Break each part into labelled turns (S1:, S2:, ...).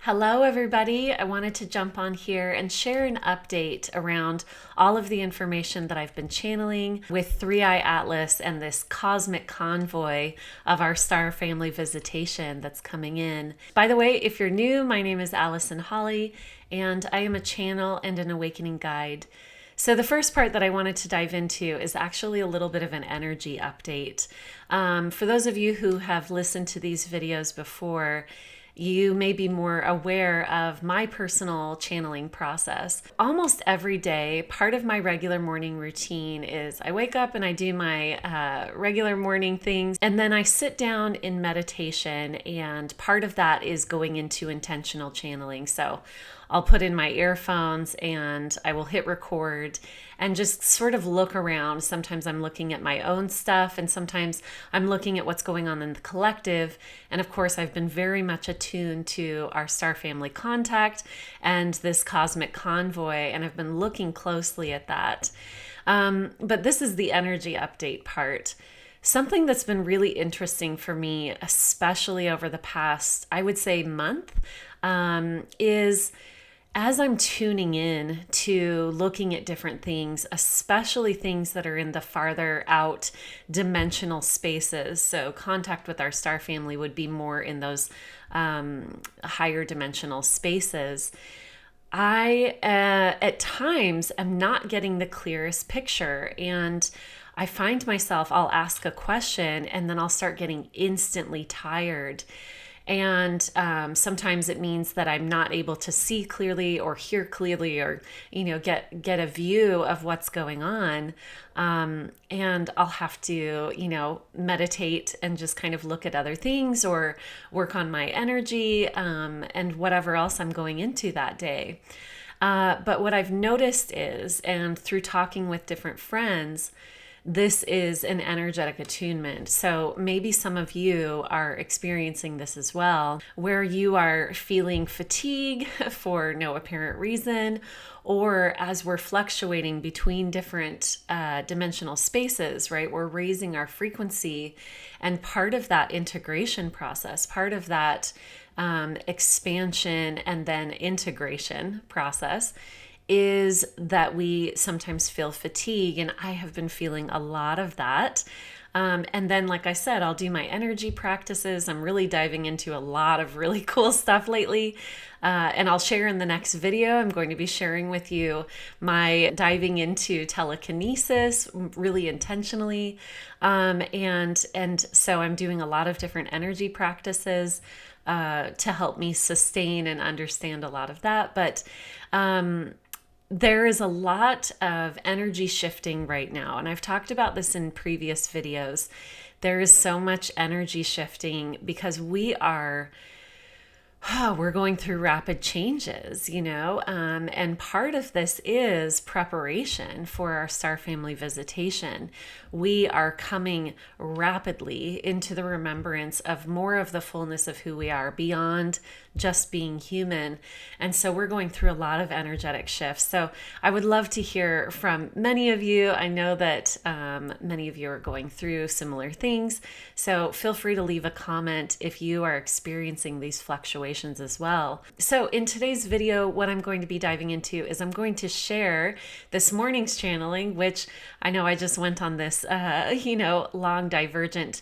S1: Hello, everybody. I wanted to jump on here and share an update around all of the information that I've been channeling with 3i Atlas and this Cosmic Convoy of our Star Family Visitation that's coming in. By the way, if you're new, my name is Allison Holly, and I am a channel and an awakening guide. So the first part that I wanted to dive into is actually a little bit of an energy update. For those of you who have listened to these videos before, you may be more aware of my personal channeling process. Almost every day, part of my regular morning routine is I wake up and I do my regular morning things, and then I sit down in meditation, and part of that is going into intentional channeling. So I'll put in my earphones and I will hit record and just sort of look around. Sometimes I'm looking at my own stuff, and sometimes I'm looking at what's going on in the collective. And of course, I've been very much attuned to our Star Family contact and this Cosmic Convoy, and I've been looking closely at that. But this is the energy update part. Something that's been really interesting for me, especially over the past, I would say, month, is as I'm tuning in to looking at different things, especially things that are in the farther out dimensional spaces. So contact with our star family would be more in those higher dimensional spaces. I, at times, am not getting the clearest picture, and I find myself, I'll ask a question and then I'll start getting instantly tired. And sometimes it means that I'm not able to see clearly or hear clearly, or get a view of what's going on. And I'll have to meditate and just kind of look at other things or work on my energy and whatever else I'm going into that day. But what I've noticed is, and through talking with different friends, this is an energetic attunement. So maybe some of you are experiencing this as well, where you are feeling fatigue for no apparent reason, or as we're fluctuating between different dimensional spaces, right? We're raising our frequency, and part of that integration process, part of that expansion and then integration process is that we sometimes feel fatigue, and I have been feeling a lot of that. And then, like I said, I'll do my energy practices. I'm really diving into a lot of really cool stuff lately. And I'll share in the next video. I'm going to be sharing with you my diving into telekinesis really intentionally. And so I'm doing a lot of different energy practices to help me sustain and understand a lot of that. But there is a lot of energy shifting right now, and I've talked about this in previous videos. There is so much energy shifting because we're going through rapid changes, and part of this is preparation for our Star Family Visitation. We are coming rapidly into the remembrance of more of the fullness of who we are beyond just being human. And so we're going through a lot of energetic shifts. So I would love to hear from many of you. I know that many of you are going through similar things. So feel free to leave a comment if you are experiencing these fluctuations as well. So in today's video, what I'm going to be diving into is I'm going to share this morning's channeling, which I know I just went on this, long divergent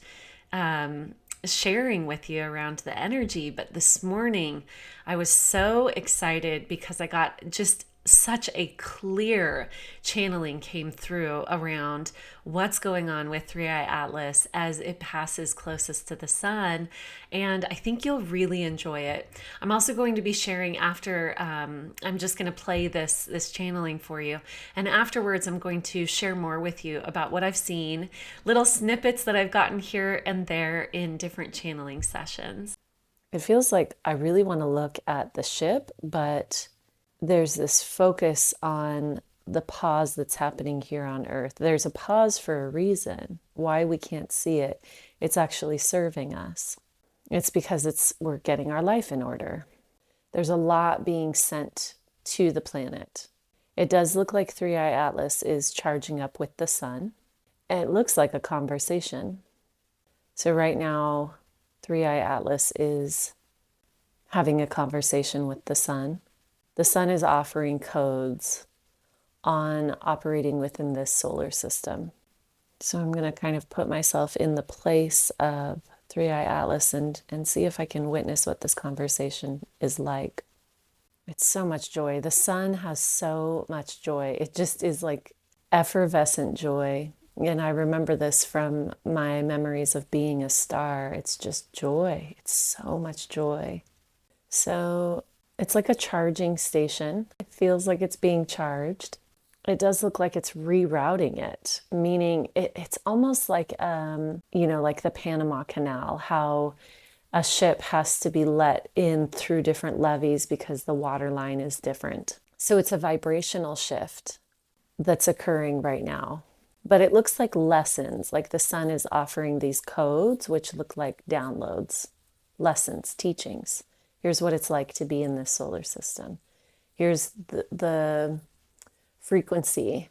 S1: sharing with you around the energy. But this morning I was so excited because I got just such a clear channeling came through around what's going on with 3i Atlas as it passes closest to the sun, and I think you'll really enjoy it. I'm also going to be sharing after, I'm just going to play this channeling for you, and afterwards I'm going to share more with you about what I've seen, little snippets that I've gotten here and there in different channeling sessions. It feels like I really want to look at the ship, but there's this focus on the pause that's happening here on Earth. There's a pause for a reason, why we can't see it. It's actually serving us. It's because we're getting our life in order. There's a lot being sent to the planet. It does look like 3i Atlas is charging up with the sun. It looks like a conversation. So right now, 3i Atlas is having a conversation with the sun. The sun is offering codes on operating within this solar system. So I'm going to kind of put myself in the place of Three Eye Atlas and see if I can witness what this conversation is like. It's so much joy. The sun has so much joy. It just is like effervescent joy. And I remember this from my memories of being a star. It's just joy. It's so much joy. So it's like a charging station. It feels like it's being charged. It does look like it's rerouting it, meaning it's almost like, like the Panama Canal, how a ship has to be let in through different levees because the water line is different. So it's a vibrational shift that's occurring right now. But it looks like lessons, like the sun is offering these codes, which look like downloads, lessons, teachings. Here's what it's like to be in this solar system. Here's the frequency.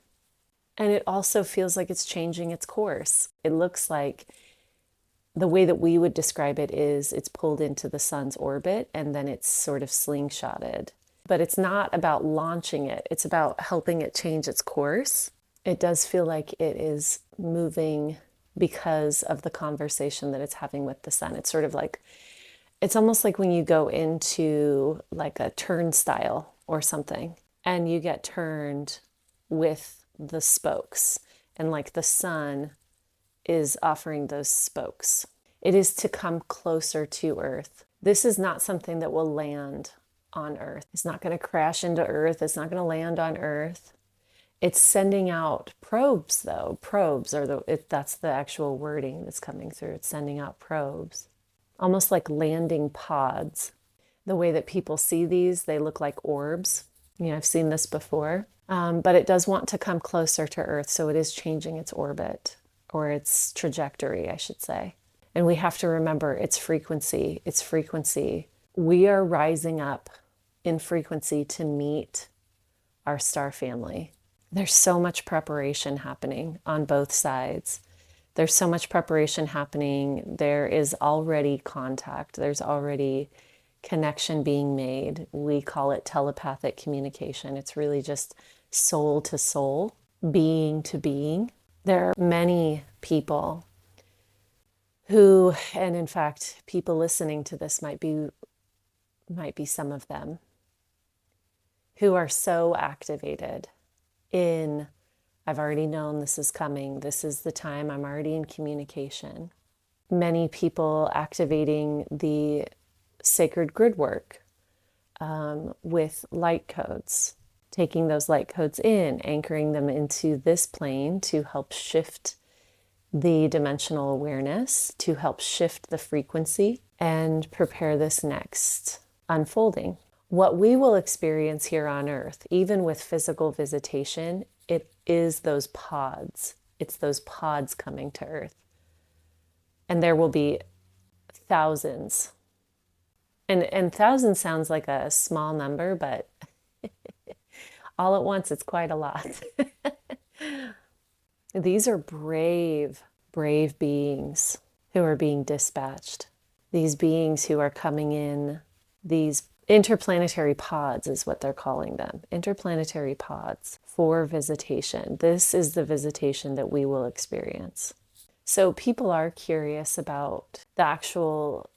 S1: And it also feels like it's changing its course. It looks like the way that we would describe it is it's pulled into the sun's orbit and then it's sort of slingshotted. But it's not about launching it. It's about helping it change its course. It does feel like it is moving because of the conversation that it's having with the sun. It's sort of like, it's almost like when you go into like a turnstile or something and you get turned with the spokes and like the sun is offering those spokes. It is to come closer to Earth. This is not something that will land on Earth. It's not going to crash into Earth. It's not going to land on Earth. It's sending out probes, though. Probes are that's the actual wording that's coming through. It's sending out probes, almost like landing pods. The way that people see these, they look like orbs. I've seen this before, but it does want to come closer to Earth, so it is changing its orbit, or its trajectory, I should say. And we have to remember its frequency. Its frequency. We are rising up in frequency to meet our star family. There's so much preparation happening on both sides. There's so much preparation happening. There is already contact. There's already connection being made. We call it telepathic communication. It's really just soul to soul, being to being. There are many people who, and in fact, people listening to this might be some of them, who are so activated in, I've already known this is coming. This is the time. I'm already in communication. Many people activating the sacred grid work with light codes, taking those light codes in, anchoring them into this plane to help shift the dimensional awareness, to help shift the frequency and prepare this next unfolding. What we will experience here on Earth, even with physical visitation, it is those pods. It's those pods coming to Earth. And there will be thousands. And thousands sounds like a small number, but all at once it's quite a lot. These are brave, brave beings who are being dispatched. These beings who are coming in, these interplanetary pods is what they're calling them. Interplanetary pods for visitation. This is the visitation that we will experience. So people are curious about the actual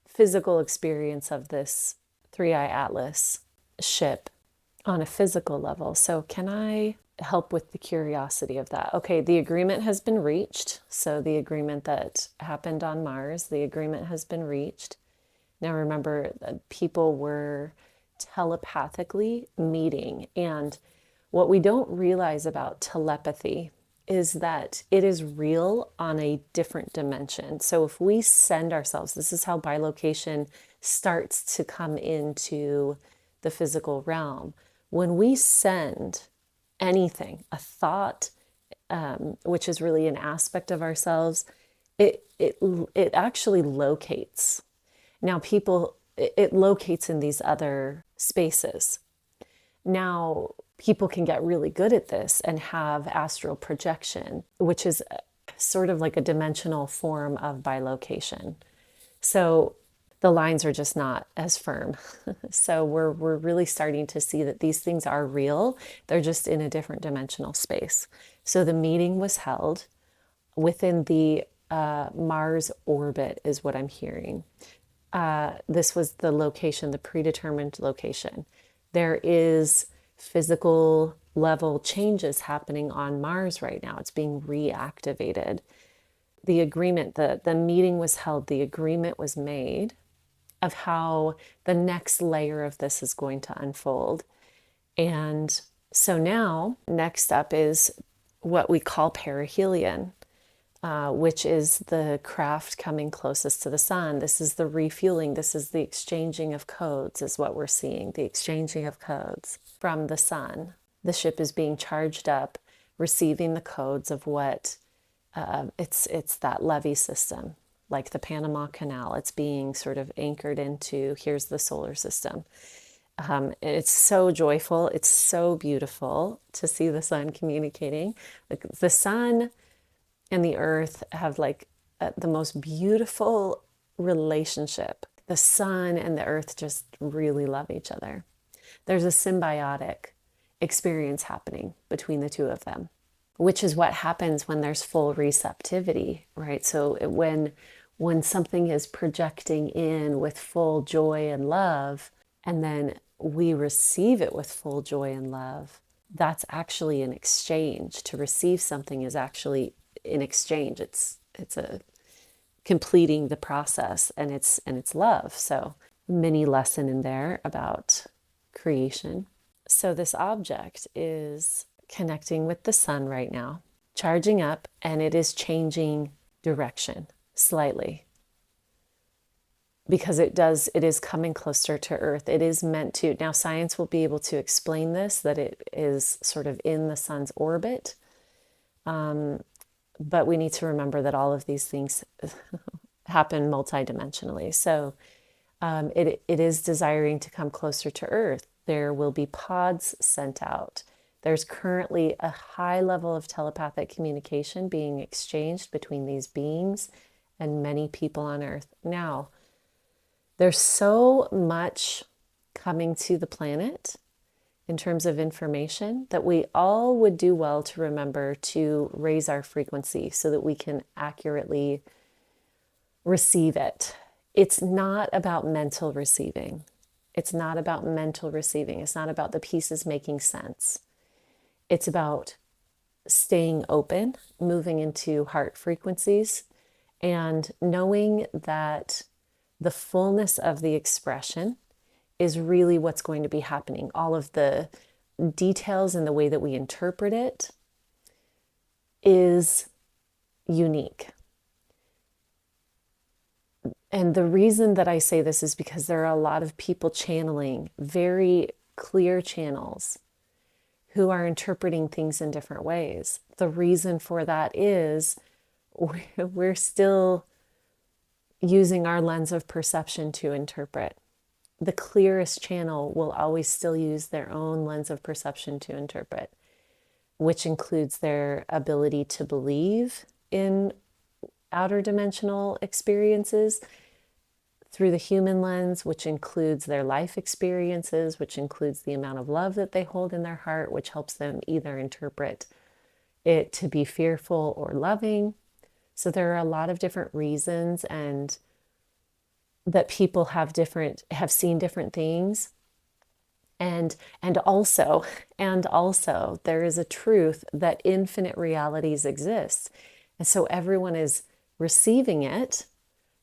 S1: physical experience of this Three Eye Atlas ship on a physical level. So can I help with the curiosity of that? Okay, the agreement has been reached. So the agreement that happened on Mars, the agreement has been reached. Now remember, people were telepathically meeting. And what we don't realize about telepathy is that it is real on a different dimension. So if we send ourselves, this is how bilocation starts to come into the physical realm. When we send anything, a thought, which is really an aspect of ourselves, it actually locates. Now it locates in these other spaces. Now people can get really good at this and have astral projection, which is sort of like a dimensional form of bilocation. So the lines are just not as firm. So we're really starting to see that these things are real. They're just in a different dimensional space. So the meeting was held within the Mars orbit, is what I'm hearing. This was the location, the predetermined location. There is physical level changes happening on Mars right now. It's being reactivated. The agreement, the meeting was held, the agreement was made of how the next layer of this is going to unfold. And so now, next up is what we call perihelion, which is the craft coming closest to the sun. This is the refueling. This is the exchanging of codes, is what we're seeing, the exchanging of codes from the sun. The ship is being charged up, receiving the codes of what it's that levee system, like the Panama Canal. It's being sort of anchored into, here's the solar system. It's so joyful. It's so beautiful to see the sun communicating. Like the sun and the earth have like the most beautiful relationship. The sun and the earth just really love each other. There's a symbiotic experience happening between the two of them, which is what happens when there's full receptivity, right? So when something is projecting in with full joy and love, and then we receive it with full joy and love, that's actually an exchange. To receive something is actually an exchange. It's a completing the process, and it's love. So mini lesson in there about creation. So this object is connecting with the sun right now, charging up, and it is changing direction slightly, because it is coming closer to Earth. It is meant to. Now science will be able to explain this, that it is sort of in the sun's orbit, but we need to remember that all of these things happen multidimensionally. So it is desiring to come closer to Earth. There will be pods sent out. There's currently a high level of telepathic communication being exchanged between these beings and many people on Earth. Now, there's so much coming to the planet in terms of information that we all would do well to remember to raise our frequency so that we can accurately receive it. It's not about mental receiving. It's not about mental receiving. It's not about the pieces making sense. It's about staying open, moving into heart frequencies, and knowing that the fullness of the expression is really what's going to be happening. All of the details and the way that we interpret it is unique. And the reason that I say this is because there are a lot of people channeling very clear channels who are interpreting things in different ways. The reason for that is we're still using our lens of perception to interpret. The clearest channel will always still use their own lens of perception to interpret, which includes their ability to believe in outer dimensional experiences through the human lens, which includes their life experiences, which includes the amount of love that they hold in their heart, which helps them either interpret it to be fearful or loving. So there are a lot of different reasons, and that people have seen different things. And also there is a truth that infinite realities exist. And so everyone is receiving it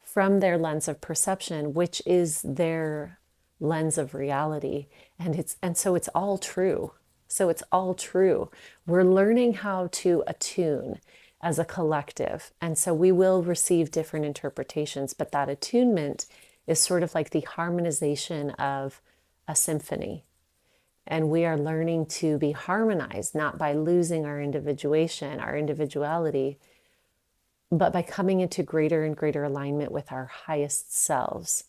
S1: from their lens of perception, which is their lens of reality. And so it's all true. So it's all true. We're learning how to attune as a collective. And so we will receive different interpretations, but that attunement is sort of like the harmonization of a symphony. And we are learning to be harmonized, not by losing our individuation, our individuality, but by coming into greater and greater alignment with our highest selves.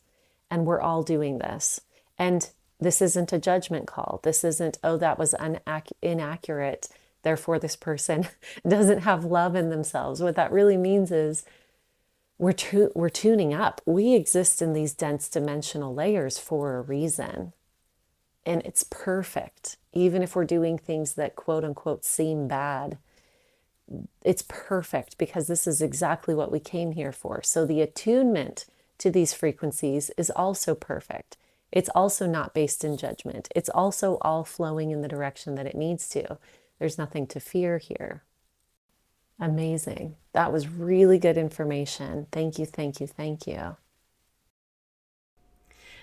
S1: And we're all doing this. And this isn't a judgment call. This isn't, oh, that was inaccurate, therefore this person doesn't have love in themselves. What that really means is we're tuning up. We exist in these dense dimensional layers for a reason. And it's perfect. Even if we're doing things that quote unquote seem bad, it's perfect because this is exactly what we came here for. So the attunement to these frequencies is also perfect. It's also not based in judgment. It's also all flowing in the direction that it needs to. There's nothing to fear here. Amazing. That was really good information. Thank you, thank you, thank you.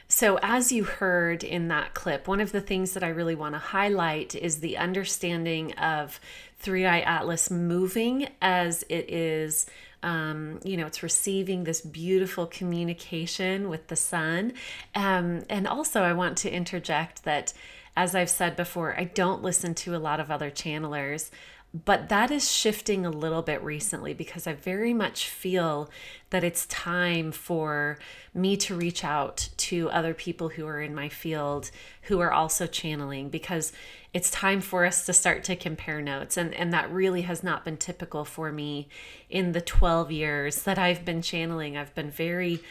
S1: So, as you heard in that clip, one of the things that I really want to highlight is the understanding of Three Eye Atlas moving as it is, it's receiving this beautiful communication with the sun. And also, I want to interject that, as I've said before, I don't listen to a lot of other channelers. But that is shifting a little bit recently because I very much feel that it's time for me to reach out to other people who are in my field who are also channeling, because it's time for us to start to compare notes. And that really has not been typical for me in the 12 years that I've been channeling. I've been very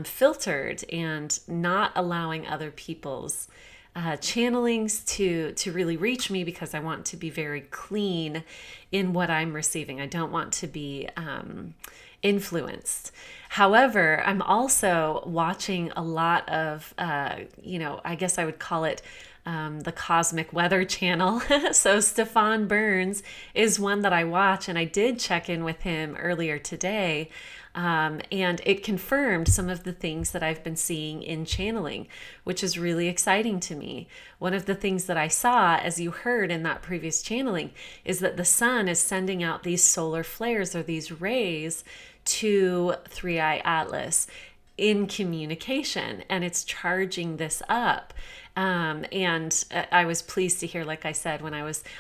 S1: filtered and not allowing other people's channelings to really reach me, because I want to be very clean in what I'm receiving. I don't want to be influenced. However, I'm also watching a lot of, I guess I would call it the Cosmic Weather channel. So Stefan Burns is one that I watch, and I did check in with him earlier today. And it confirmed some of the things that I've been seeing in channeling, which is really exciting to me. One of the things that I saw, as you heard in that previous channeling, is that the sun is sending out these solar flares or these rays to Three Eye Atlas in communication, and it's charging this up. And I was pleased to hear, like I said,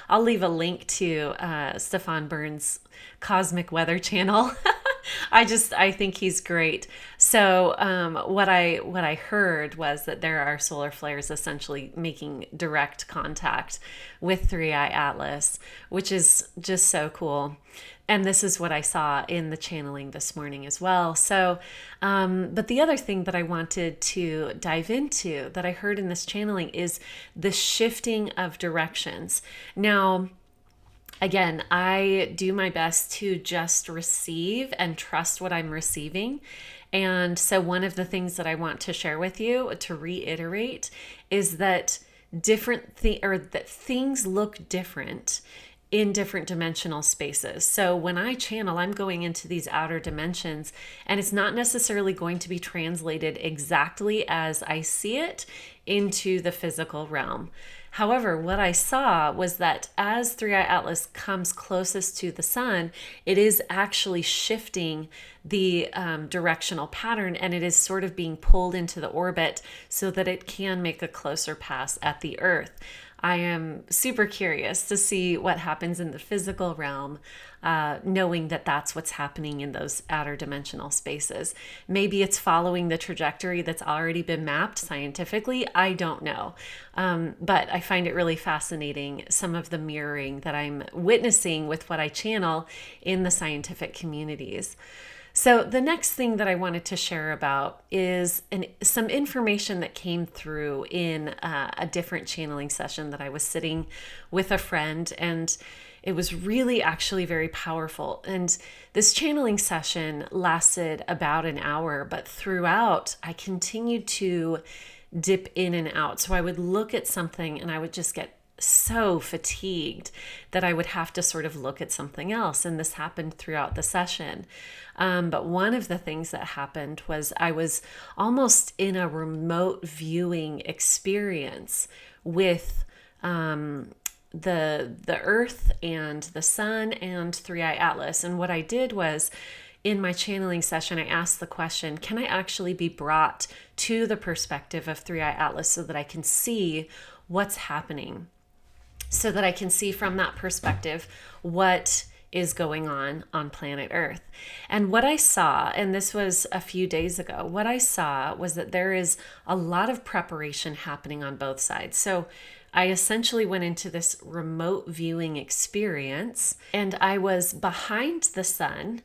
S1: I'll leave a link to Stefan Burns' Cosmic Weather channel. I think he's great. So what I heard was that there are solar flares essentially making direct contact with Three Eye Atlas, which is just so cool. And this is what I saw in the channeling this morning as well. So, but the other thing that I wanted to dive into that I heard in this channeling is the shifting of directions. Now, again, I do my best to just receive and trust what I'm receiving. And so one of the things that I want to share with you, to reiterate, is that that things look different in different dimensional spaces. So when I channel, I'm going into these outer dimensions, and it's not necessarily going to be translated exactly as I see it into the physical realm. However, what I saw was that as Three Eye Atlas comes closest to the sun, it is actually shifting the directional pattern, and it is sort of being pulled into the orbit so that it can make a closer pass at the Earth. I am super curious to see what happens in the physical realm, knowing that that's what's happening in those outer dimensional spaces. Maybe it's following the trajectory that's already been mapped scientifically. I don't know. But I find it really fascinating, some of the mirroring that I'm witnessing with what I channel in the scientific communities. So the next thing that I wanted to share about is some information that came through in a different channeling session that I was sitting with a friend, and it was really actually very powerful. And this channeling session lasted about an hour, but throughout I continued to dip in and out. So I would look at something and I would just get so fatigued that I would have to sort of look at something else. And this happened throughout the session. But one of the things that happened was I was almost in a remote viewing experience with the Earth and the Sun and Three Eye Atlas. And what I did was, in my channeling session, I asked the question, can I actually be brought to the perspective of Three Eye Atlas so that I can see what's happening? So that I can see from that perspective what is going on planet Earth. And what I saw, and this was a few days ago, what I saw was that there is a lot of preparation happening on both sides. So I essentially went into this remote viewing experience, and I was behind the sun,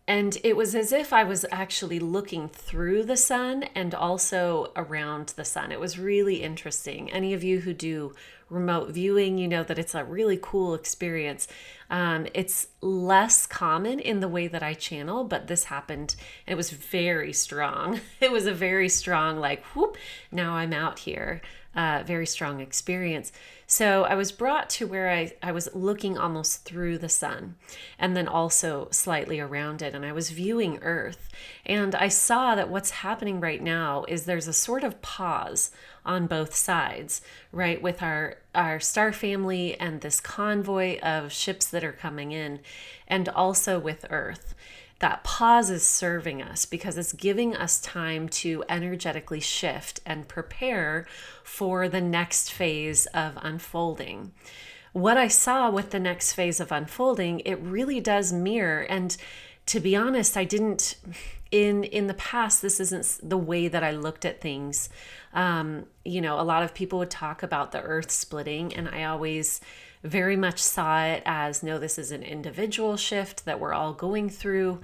S1: And it was as if I was actually looking through the sun and also around the sun. It was really interesting. Any of you who do remote viewing, you know that it's a really cool experience. It's less common in the way that I channel, but this happened. It was very strong. It was a very strong, like, whoop, now I'm out here. Very strong experience. So I was brought to where I was looking almost through the sun and then also slightly around it. And I was viewing Earth. And I saw that what's happening right now is there's a sort of pause on both sides, right? With our star family and this convoy of ships that are coming in, and also with Earth. That pause is serving us because it's giving us time to energetically shift and prepare for the next phase of unfolding. What I saw with the next phase of unfolding, it really does mirror. And to be honest, I didn't, in the past, this isn't the way that I looked at things. You know, a lot of people would talk about the earth splitting, and I always very much saw it as, no, this is an individual shift that we're all going through.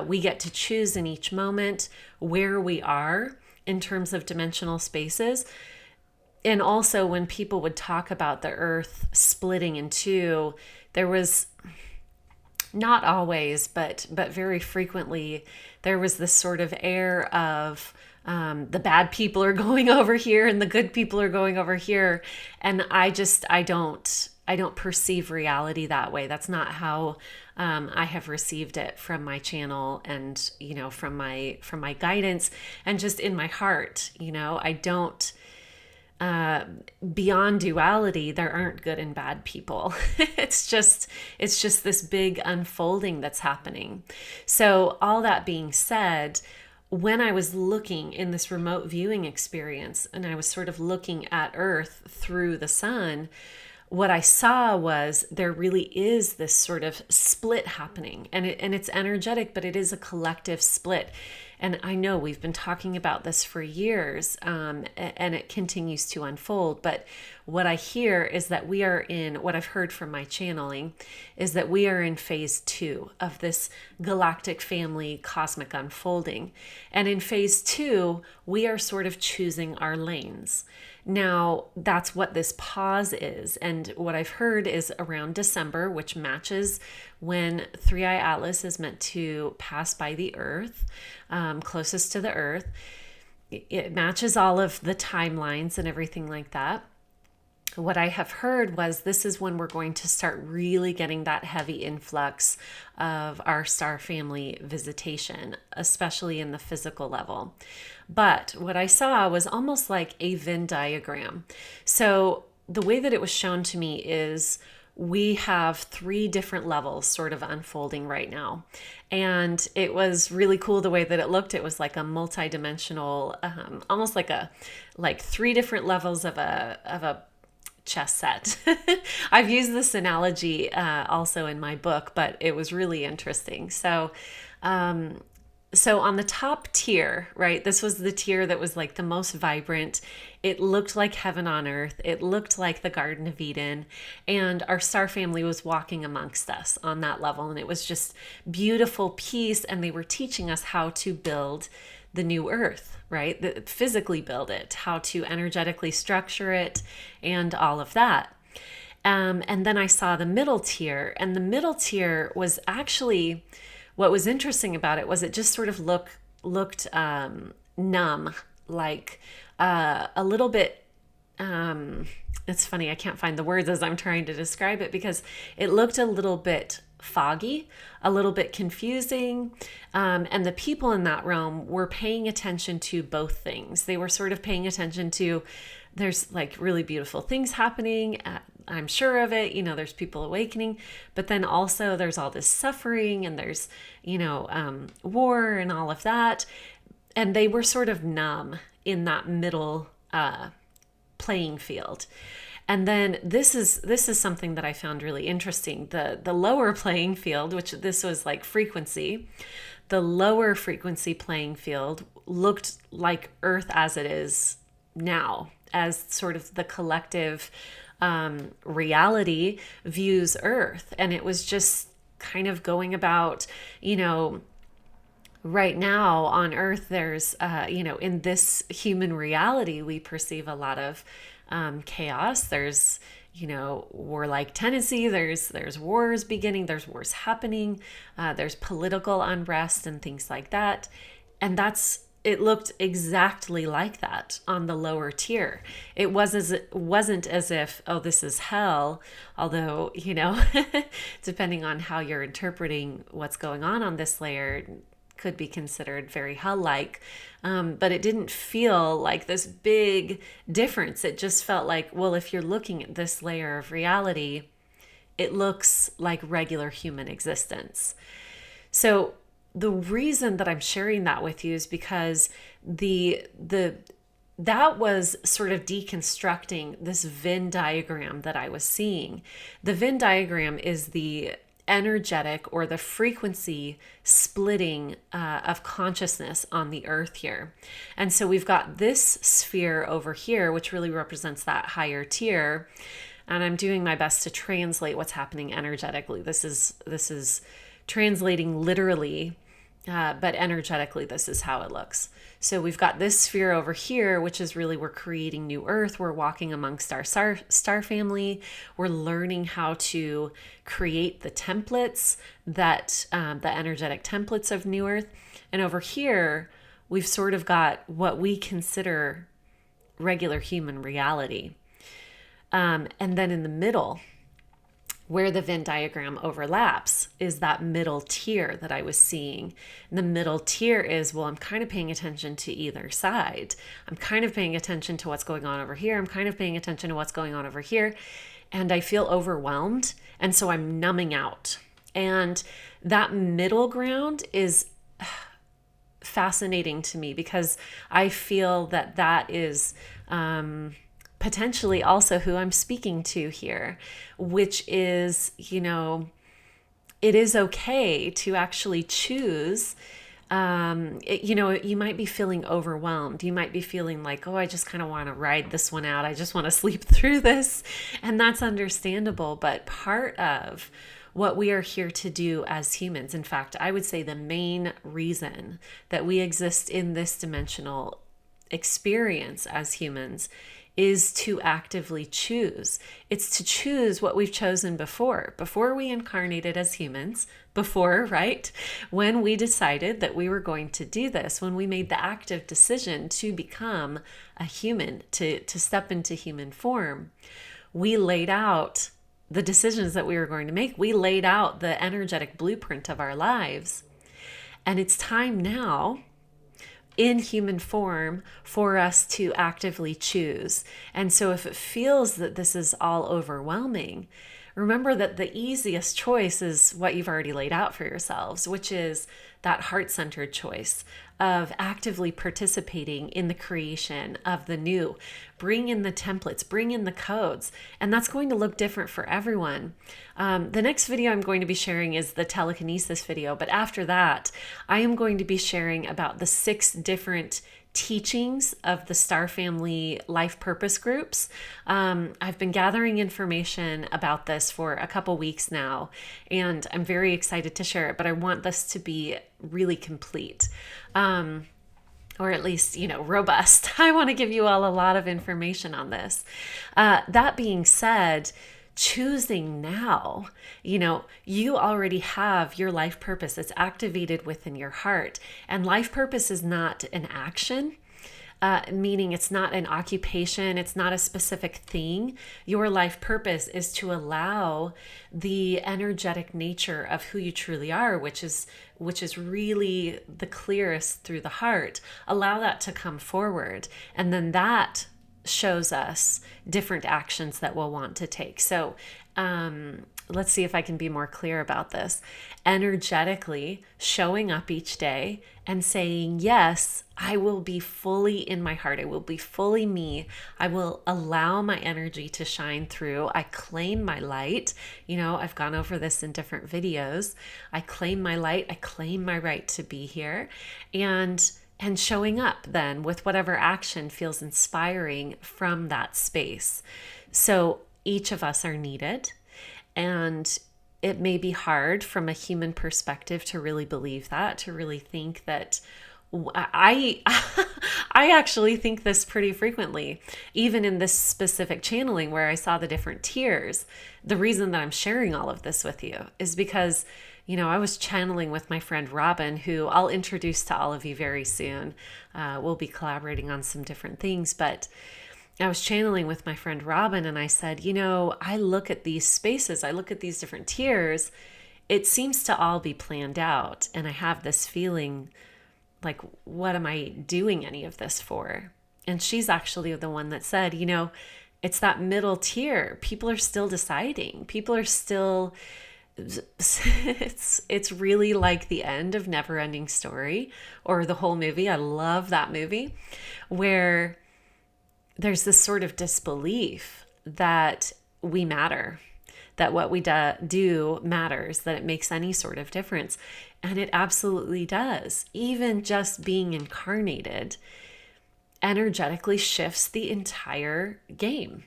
S1: We get to choose in each moment where we are in terms of dimensional spaces. And also when people would talk about the earth splitting in two, there was, not always, but very frequently, there was this sort of air of the bad people are going over here and the good people are going over here. And I don't perceive reality that way. That's not how I have received it from my channel and, you know, from my guidance and just in my heart. You know, I don't, beyond duality, there aren't good and bad people. It's just this big unfolding that's happening. So all that being said, when I was looking in this remote viewing experience and I was sort of looking at Earth through the sun, what I saw was there really is this sort of split happening, and it's energetic, but it is a collective split. And I know we've been talking about this for years, and it continues to unfold. But what I hear is that we are in, what I've heard from my channeling, is that we are in phase 2 of this galactic family cosmic unfolding. And in phase 2, we are sort of choosing our lanes. Now, that's what this pause is. And what I've heard is around December, which matches when 3i Atlas is meant to pass by the Earth, closest to the Earth. It matches all of the timelines and everything like that. What I have heard was this is when we're going to start really getting that heavy influx of our star family visitation, especially in the physical level. But what I saw was almost like a Venn diagram. So the way that it was shown to me is we have 3 different levels sort of unfolding right now. And it was really cool the way that it looked. It was like a multi-dimensional, almost like 3 different levels of a chess set. I've used this analogy also in my book, but it was really interesting. So on the top tier, right, this was the tier that was like the most vibrant. It looked like heaven on earth. It looked like the Garden of Eden. And our star family was walking amongst us on that level. And it was just beautiful peace. And they were teaching us how to build the new earth, right? Physically build it, how to energetically structure it, and all of that. And then I saw the middle tier. And the middle tier was actually... what was interesting about it was it just sort of looked numb, like a little bit, it's funny, I can't find the words as I'm trying to describe it because it looked a little bit foggy, a little bit confusing, and the people in that realm were paying attention to both things. They were sort of paying attention to, there's like really beautiful things happening, I'm sure of it, you know, there's people awakening, but then also there's all this suffering and there's, you know, war and all of that. And they were sort of numb in that middle playing field. And then this is something that I found really interesting. The lower playing field, which this was like frequency, the lower frequency playing field looked like Earth as it is now, as sort of the collective reality views Earth. And it was just kind of going about, you know, right now on Earth, there's, in this human reality, we perceive a lot of chaos. There's, warlike tendency. There's wars beginning. There's wars happening. There's political unrest and things like that. And it looked exactly like that on the lower tier. Wasn't as if, oh, this is hell, although, depending on how you're interpreting what's going on this layer, could be considered very hell-like. But it didn't feel like this big difference. It just felt like, well, if you're looking at this layer of reality, it looks like regular human existence. So the reason that I'm sharing that with you is because that was sort of deconstructing this Venn diagram that I was seeing. The Venn diagram is the energetic or the frequency splitting of consciousness on the earth here. And so we've got this sphere over here, which really represents that higher tier. And I'm doing my best to translate what's happening energetically. This is translating literally, but energetically, this is how it looks. So we've got this sphere over here, which is really, we're creating new earth. We're walking amongst our star family. We're learning how to create the templates that, the energetic templates of new earth. And over here, we've sort of got what we consider regular human reality. And then in the middle, where the Venn diagram overlaps, is that middle tier that I was seeing. And the middle tier is, well, I'm kind of paying attention to either side. I'm kind of paying attention to what's going on over here. I'm kind of paying attention to what's going on over here. And I feel overwhelmed. And so I'm numbing out. And that middle ground is fascinating to me because I feel that is potentially also who I'm speaking to here, which is, it is okay to actually choose. You might be feeling overwhelmed. You might be feeling like, oh, I just kind of want to ride this one out. I just want to sleep through this. And that's understandable. But part of what we are here to do as humans, in fact, I would say the main reason that we exist in this dimensional experience as humans is to actively choose. It's to choose what we've chosen before we incarnated as humans, right? When we decided that we were going to do this, when we made the active decision to become a human, to step into human form, we laid out the decisions that we were going to make. We laid out the energetic blueprint of our lives. And it's time now, in human form, for us to actively choose. And so if it feels that this is all overwhelming, remember that the easiest choice is what you've already laid out for yourselves, which is that heart-centered choice of actively participating in the creation of the new. Bring in the templates, bring in the codes, and that's going to look different for everyone. The next video I'm going to be sharing is the telekinesis video, but after that, I am going to be sharing about the 6 different teachings of the Star Family life purpose groups. I've been gathering information about this for a couple weeks now, and I'm very excited to share it, but I want this to be really complete. Or at least, robust. I want to give you all a lot of information on this. That being said, choosing now, you already have your life purpose. It's activated within your heart. And life purpose is not an action, meaning it's not an occupation. It's not a specific thing. Your life purpose is to allow the energetic nature of who you truly are, which is really the clearest through the heart. Allow that to come forward. And then that shows us different actions that we'll want to take. So let's see if I can be more clear about this. Energetically showing up each day and saying, yes, I will be fully in my heart. I will be fully me. I will allow my energy to shine through. I claim my light. I've gone over this in different videos. I claim my light. I claim my right to be here. And showing up then with whatever action feels inspiring from that space. So each of us are needed. And it may be hard from a human perspective to really believe that, to really think that I I actually think this pretty frequently, even in this specific channeling where I saw the different tiers. The reason that I'm sharing all of this with you is because, I was channeling with my friend Robin, who I'll introduce to all of you very soon. We'll be collaborating on some different things, but I was channeling with my friend Robin, and I said, I look at these spaces, I look at these different tiers, it seems to all be planned out, and I have this feeling like, what am I doing any of this for? And she's actually the one that said, it's that middle tier. People are still deciding. People are still, it's really like the end of Neverending Story, or the whole movie. I love that movie, where there's this sort of disbelief that we matter, that what we do matters, that it makes any sort of difference. And it absolutely does. Even just being incarnated energetically shifts the entire game.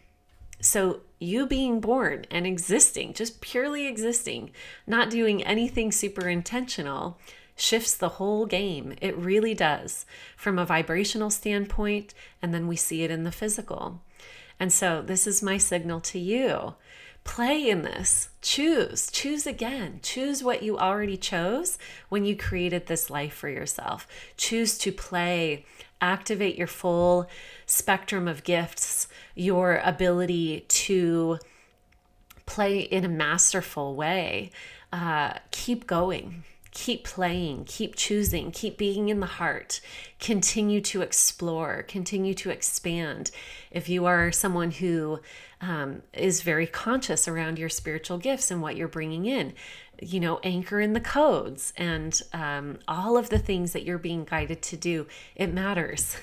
S1: So you being born and existing, just purely existing, not doing anything super intentional, shifts the whole game. It really does, from a vibrational standpoint, and then we see it in the physical. And so this is my signal to you. Play in this. Choose again. Choose what you already chose when you created this life for yourself. Choose to play. Activate your full spectrum of gifts, your ability to play in a masterful way. Keep going. Keep playing, keep choosing, keep being in the heart, continue to explore, continue to expand. If you are someone who is very conscious around your spiritual gifts and what you're bringing in, anchor in the codes and all of the things that you're being guided to do. It matters.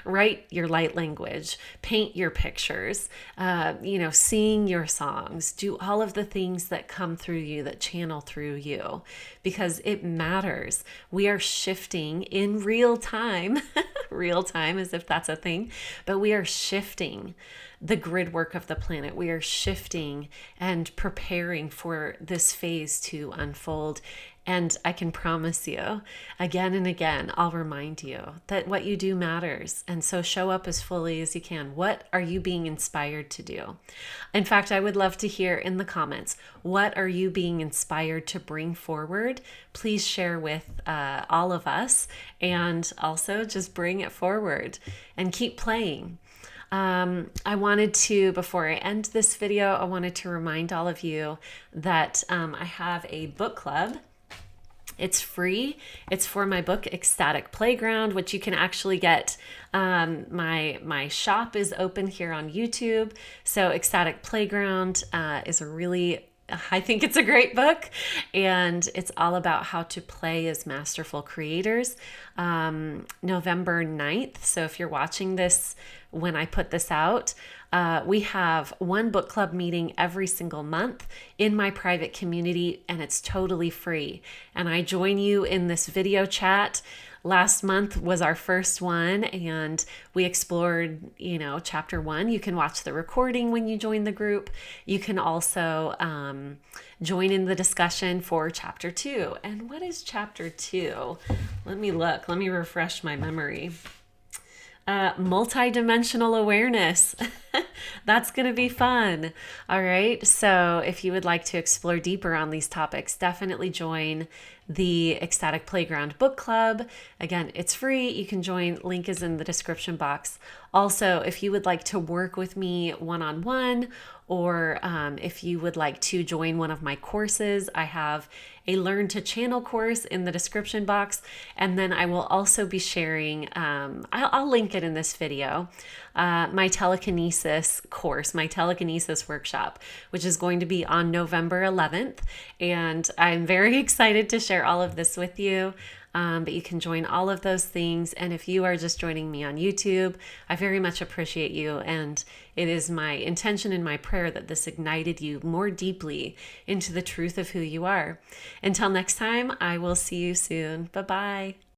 S1: Write your light language, paint your pictures, sing your songs, do all of the things that come through you, that channel through you, because it matters. We are shifting in real time, real time as if that's a thing, but we are shifting the grid work of the planet. We are shifting and preparing for this phase to unfold. And I can promise you, again and again, I'll remind you that what you do matters. And so show up as fully as you can. What are you being inspired to do? In fact, I would love to hear in the comments, what are you being inspired to bring forward? Please share with all of us, and also just bring it forward and keep playing. I wanted to, before I end this video, I wanted to remind all of you that I have a book club. It's free. It's for my book, Ecstatic Playground, which you can actually get. My shop is open here on YouTube. So Ecstatic Playground is I think it's a great book, and it's all about how to play as masterful creators. November 9th. So if you're watching this when I put this out, we have one book club meeting every single month in my private community, and it's totally free. And I join you in this video chat. Last month was our first one, and we explored, chapter 1. You can watch the recording when you join the group. You can also join in the discussion for chapter 2. And what is chapter 2? Let me look. Let me refresh my memory. Multidimensional awareness. That's going to be fun. All right. So if you would like to explore deeper on these topics, definitely join the Ecstatic Playground Book Club. Again, it's free. You can join. Link is in the description box. Also, if you would like to work with me one-on-one, or if you would like to join one of my courses, I have a Learn to Channel course in the description box. And then I will also be sharing, I'll link it in this video, my telekinesis course, my telekinesis workshop, which is going to be on November 11th. And I'm very excited to share all of this with you. But you can join all of those things. And if you are just joining me on YouTube, I very much appreciate you. And it is my intention and my prayer that this ignited you more deeply into the truth of who you are. Until next time, I will see you soon. Bye-bye.